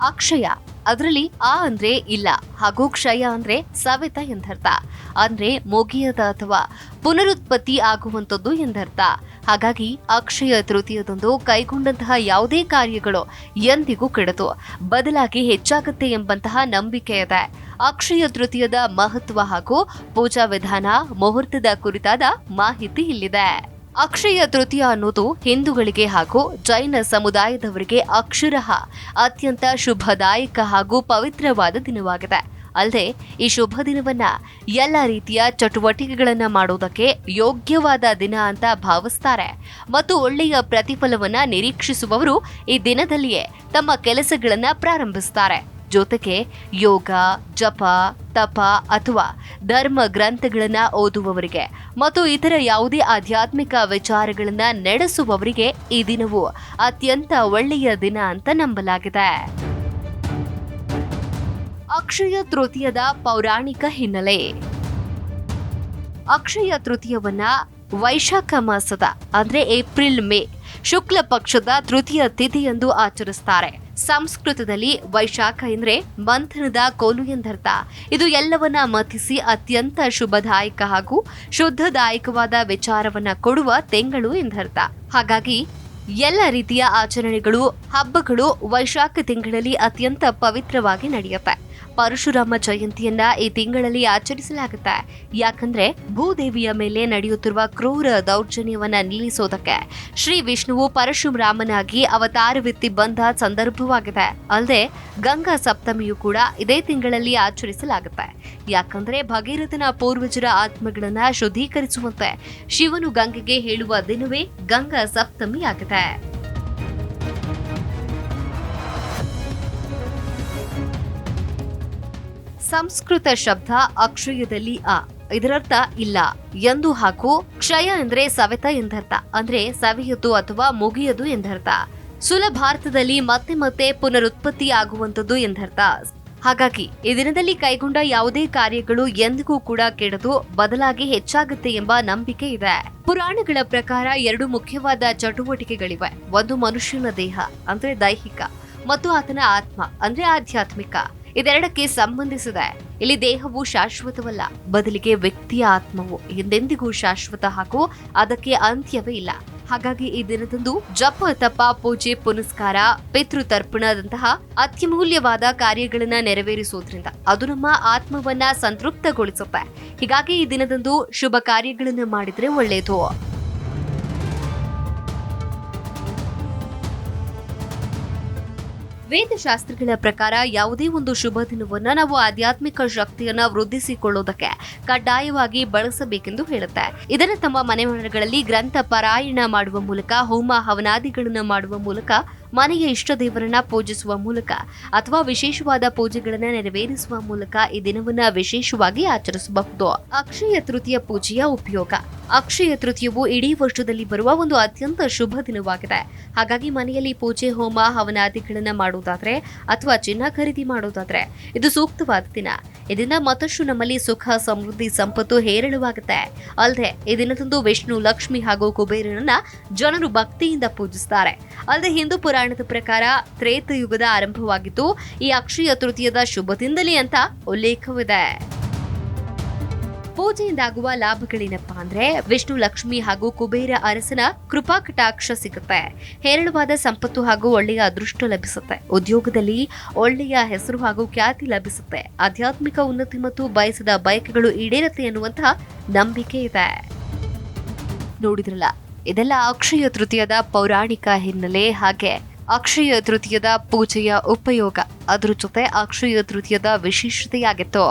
ಅಕ್ಷಯ, ಅದರಲ್ಲಿ ಆ ಅಂದ್ರೆ ಇಲ್ಲ ಹಾಗೂ ಕ್ಷಯ ಅಂದ್ರೆ ಸವೆತ ಎಂದರ್ಥ. ಅಂದ್ರೆ ಮುಗಿಯದ ಅಥವಾ ಪುನರುತ್ಪತ್ತಿ ಆಗುವಂತದ್ದು ಎಂದರ್ಥ. ಹಾಗಾಗಿ ಅಕ್ಷಯ ತೃತೀಯದಂದು ಕೈಗೊಂಡಂತಹ ಯಾವುದೇ ಕಾರ್ಯಗಳು ಎಂದಿಗೂ ಕೆಡದು ಬದಲಾಗಿ ಹೆಚ್ಚಾಗುತ್ತೆ ಎಂಬಂತಹ ನಂಬಿಕೆ ಇದೆ. ಅಕ್ಷಯ ತೃತೀಯದ ಮಹತ್ವ ಹಾಗೂ ಪೂಜಾ ವಿಧಾನ, ಮುಹೂರ್ತದ ಕುರಿತಾದ ಮಾಹಿತಿ ಇಲ್ಲಿದೆ. ಅಕ್ಷಯ ತೃತೀಯ ಅನ್ನೋದು ಹಿಂದೂಗಳಿಗೆ ಹಾಗೂ ಜೈನ ಸಮುದಾಯದವರಿಗೆ ಅಕ್ಷರಃ ಅತ್ಯಂತ ಶುಭದಾಯಕ ಹಾಗೂ ಪವಿತ್ರವಾದ ದಿನವಾಗಿದೆ. ಅಲ್ಲದೆ ಈ ಶುಭ ದಿನವನ್ನ ಎಲ್ಲ ರೀತಿಯ ಚಟುವಟಿಕೆಗಳನ್ನ ಮಾಡೋದಕ್ಕೆ ಯೋಗ್ಯವಾದ ದಿನ ಅಂತ ಭಾವಿಸ್ತಾರೆ ಮತ್ತು ಒಳ್ಳೆಯ ಪ್ರತಿಫಲವನ್ನ ನಿರೀಕ್ಷಿಸುವವರು ಈ ದಿನದಲ್ಲಿಯೇ ತಮ್ಮ ಕೆಲಸಗಳನ್ನ ಪ್ರಾರಂಭಿಸ್ತಾರೆ. ಜೊತೆಗೆ ಯೋಗ, ಜಪ, ತಪ ಅಥವಾ ಧರ್ಮ ಗ್ರಂಥಗಳನ್ನ ಓದುವವರಿಗೆ ಮತ್ತು ಇತರ ಯಾವುದೇ ಆಧ್ಯಾತ್ಮಿಕ ವಿಚಾರಗಳನ್ನ ನಡೆಸುವವರಿಗೆ ಈ ದಿನವು ಅತ್ಯಂತ ಒಳ್ಳೆಯ ದಿನ ಅಂತ ನಂಬಲಾಗಿದೆ. ಅಕ್ಷಯ ತೃತೀಯದ ಪೌರಾಣಿಕ ಹಿನ್ನೆಲೆ. ಅಕ್ಷಯ ತೃತೀಯವನ್ನ ವೈಶಾಖ ಮಾಸದ ಅಂದ್ರೆ ಏಪ್ರಿಲ್ ಮೇ ಶುಕ್ಲ ಪಕ್ಷದ ತೃತೀಯ ತಿಥಿಯೆಂದು ಆಚರಿಸ್ತಾರೆ. ಸಂಸ್ಕೃತದಲ್ಲಿ ವೈಶಾಖ ಎಂದ್ರೆ ಮಂಥನದ ಕೋಲು ಎಂದರ್ಥ. ಇದು ಎಲ್ಲವನ್ನ ಮಥಿಸಿ ಅತ್ಯಂತ ಶುಭದಾಯಕ ಹಾಗೂ ಶುದ್ಧದಾಯಕವಾದ ವಿಚಾರವನ್ನ ಕೊಡುವ ತಿಂಗಳು ಎಂದರ್ಥ. ಹಾಗಾಗಿ ಎಲ್ಲ ರೀತಿಯ ಆಚರಣೆಗಳು, ಹಬ್ಬಗಳು ವೈಶಾಖ ತಿಂಗಳಲ್ಲಿ ಅತ್ಯಂತ ಪವಿತ್ರವಾಗಿ ನಡೆಯುತ್ತೆ. ಪರಶುರಾಮ ಜಯಂತಿಯನ್ನ ಈ ತಿಂಗಳಲ್ಲಿ ಆಚರಿಸಲಾಗುತ್ತೆ. ಯಾಕಂದ್ರೆ ಭೂದೇವಿಯ ಮೇಲೆ ನಡೆಯುತ್ತಿರುವ ಕ್ರೂರ ದೌರ್ಜನ್ಯವನ್ನ ನಿಲ್ಲಿಸೋದಕ್ಕೆ ಶ್ರೀ ವಿಷ್ಣುವು ಪರಶುರಾಮನಾಗಿ ಅವತಾರವೆತ್ತಿ ಬಂದ ಸಂದರ್ಭವಾಗಿದೆ. ಅಲ್ಲದೆ ಗಂಗಾ ಸಪ್ತಮಿಯು ಕೂಡ ಇದೇ ತಿಂಗಳಲ್ಲಿ ಆಚರಿಸಲಾಗುತ್ತೆ. ಯಾಕಂದ್ರೆ ಭಗೀರಥನ ಪೂರ್ವಜರ ಆತ್ಮಗಳನ್ನ ಶುದ್ಧೀಕರಿಸುವಂತೆ ಶಿವನು ಗಂಗೆಗೆ ಹೇಳುವ ದಿನವೇ ಗಂಗಾ ಸಪ್ತಮಿ ಆಗಿದೆ. ಸಂಸ್ಕೃತ ಶಬ್ದ ಅಕ್ಷಯದಲ್ಲಿ ಇದರರ್ಥ ಇಲ್ಲ ಎಂದು ಹಾಗೂ ಕ್ಷಯ ಅಂದ್ರೆ ಸವೆತ ಎಂದರ್ಥ. ಅಂದ್ರೆ ಸವೆಯುವುದು ಅಥವಾ ಮುಗಿಯದು ಎಂದರ್ಥ. ಸುಲಭಾರ್ಥದಲ್ಲಿ ಮತ್ತೆ ಮತ್ತೆ ಪುನರುತ್ಪತ್ತಿ ಆಗುವಂತದ್ದು ಎಂದರ್ಥ. ಹಾಗಾಗಿ ಈ ದಿನದಲ್ಲಿ ಕೈಗೊಂಡ ಯಾವುದೇ ಕಾರ್ಯಗಳು ಎಂದಿಗೂ ಕೂಡ ಕೆಡದು ಬದಲಾಗಿ ಹೆಚ್ಚಾಗುತ್ತೆ ಎಂಬ ನಂಬಿಕೆ ಇದೆ. ಪುರಾಣಗಳ ಪ್ರಕಾರ ಎರಡು ಮುಖ್ಯವಾದ ಚಟುವಟಿಕೆಗಳಿವೆ. ಒಂದು ಮನುಷ್ಯನ ದೇಹ ಅಂದ್ರೆ ದೈಹಿಕ ಮತ್ತು ಆತನ ಆತ್ಮ ಅಂದ್ರೆ ಆಧ್ಯಾತ್ಮಿಕ. ಇದೆರಡಕ್ಕೆ ಸಂಬಂಧಿಸಿದೆ. ಇಲ್ಲಿ ದೇಹವು ಶಾಶ್ವತವಲ್ಲ, ಬದಲಿಗೆ ವ್ಯಕ್ತಿಯ ಆತ್ಮವು ಎಂದೆಂದಿಗೂ ಶಾಶ್ವತ ಹಾಗೂ ಅದಕ್ಕೆ ಅಂತ್ಯವೇ ಇಲ್ಲ. ಹಾಗಾಗಿ ಈ ದಿನದಂದು ಜಪ, ತಪ, ಪೂಜೆ, ಪುನಸ್ಕಾರ, ಪಿತೃತರ್ಪಣದಂತಹ ಅತ್ಯಮೂಲ್ಯವಾದ ಕಾರ್ಯಗಳನ್ನ ನೆರವೇರಿಸೋದ್ರಿಂದ ಅದು ನಮ್ಮ ಆತ್ಮವನ್ನ ಸಂತೃಪ್ತಗೊಳಿಸುತ್ತೆ. ಹೀಗಾಗಿ ಈ ದಿನದಂದು ಶುಭ ಕಾರ್ಯಗಳನ್ನ ಮಾಡಿದ್ರೆ ಒಳ್ಳೆಯದು. ವೇದಶಾಸ್ತ್ರಗಳ ಪ್ರಕಾರ ಯಾವುದೇ ಒಂದು ಶುಭ ದಿನವನ್ನ ನಾವು ಆಧ್ಯಾತ್ಮಿಕ ಶಕ್ತಿಯನ್ನ ವೃದ್ಧಿಸಿಕೊಳ್ಳೋದಕ್ಕೆ ಕಡ್ಡಾಯವಾಗಿ ಬಳಸಬೇಕೆಂದು ಹೇಳುತ್ತೆ. ಇದನ್ನು ತಮ್ಮ ಮನೆಗಳಲ್ಲಿ ಗ್ರಂಥ ಪಾರಾಯಣ ಮಾಡುವ ಮೂಲಕ, ಹೋಮ ಹವನಾದಿಗಳನ್ನು ಮಾಡುವ ಮೂಲಕ, ಮನೆಯ ಇಷ್ಟ ದೇವರನ್ನ ಪೂಜಿಸುವ ಮೂಲಕ ಅಥವಾ ವಿಶೇಷವಾದ ಪೂಜೆಗಳನ್ನ ನೆರವೇರಿಸುವ ಮೂಲಕ ಈ ದಿನವನ್ನ ವಿಶೇಷವಾಗಿ ಆಚರಿಸಬಹುದು. ಅಕ್ಷಯ ತೃತೀಯ ಪೂಜೆಯ ಉಪಯೋಗ. ಅಕ್ಷಯ ತೃತೀಯವು ಇಡೀ ವರ್ಷದಲ್ಲಿ ಬರುವ ಒಂದು ಅತ್ಯಂತ ಶುಭ ದಿನವಾಗಿದೆ. ಹಾಗಾಗಿ ಮನೆಯಲ್ಲಿ ಪೂಜೆ, ಹೋಮ ಹವನಾದಿಗಳನ್ನ ಮಾಡುವುದಾದ್ರೆ ಅಥವಾ ಚಿನ್ನ ಖರೀದಿ ಮಾಡುವುದಾದ್ರೆ ಇದು ಸೂಕ್ತವಾದ ದಿನ. ಇದರಿಂದ ಮತ್ತಷ್ಟು ನಮ್ಮಲ್ಲಿ ಸುಖ, ಸಮೃದ್ಧಿ, ಸಂಪತ್ತು ಹೇರಳವಾಗುತ್ತೆ. ಅಲ್ಲದೆ ಈ ದಿನದಂದು ವಿಷ್ಣು, ಲಕ್ಷ್ಮಿ ಹಾಗೂ ಕುಬೇರನನ್ನ ಜನರು ಭಕ್ತಿಯಿಂದ ಪೂಜಿಸುತ್ತಾರೆ. ಅಲ್ಲದೆ ಹಿಂದೂ ಪುರಾಣದ ಪ್ರಕಾರ ತ್ರೇತಯುಗದ ಆರಂಭವಾಗಿದ್ದು ಈ ಅಕ್ಷಯ ತೃತೀಯದ ಶುಭದಿಂದಲೇ ಅಂತ ಉಲ್ಲೇಖವಿದೆ. ಪೂಜೆಯಿಂದಾಗುವ ಲಾಭಗಳೇನಪ್ಪಾ ಅಂದ್ರೆ ವಿಷ್ಣು, ಲಕ್ಷ್ಮಿ ಹಾಗೂ ಕುಬೇರ ಅರಸನ ಕೃಪಾ ಕಟಾಕ್ಷ ಸಿಗುತ್ತೆ. ಹೇರಳವಾದ ಸಂಪತ್ತು ಹಾಗೂ ಒಳ್ಳೆಯ ಅದೃಷ್ಟ ಲಭಿಸುತ್ತೆ. ಉದ್ಯೋಗದಲ್ಲಿ ಒಳ್ಳೆಯ ಹೆಸರು ಹಾಗೂ ಖ್ಯಾತಿ ಲಭಿಸುತ್ತೆ. ಆಧ್ಯಾತ್ಮಿಕ ಉನ್ನತಿ ಮತ್ತು ಬಯಸದ ಬಯಕೆಗಳು ಈಡೇರುತ್ತೆ ಎನ್ನುವಂತಹ ನಂಬಿಕೆ ಇದೆ. ನೋಡಿದ್ರಲ್ಲ, ಇದೆಲ್ಲ ಅಕ್ಷಯ ತೃತೀಯದ ಪೌರಾಣಿಕ ಹಿನ್ನೆಲೆ, ಹಾಗೆ ಅಕ್ಷಯ ತೃತೀಯದ ಪೂಜೆಯ ಉಪಯೋಗ, ಅದ್ರ ಜೊತೆ ಅಕ್ಷಯ ತೃತೀಯದ ವಿಶೇಷತೆಯಾಗಿತ್ತು.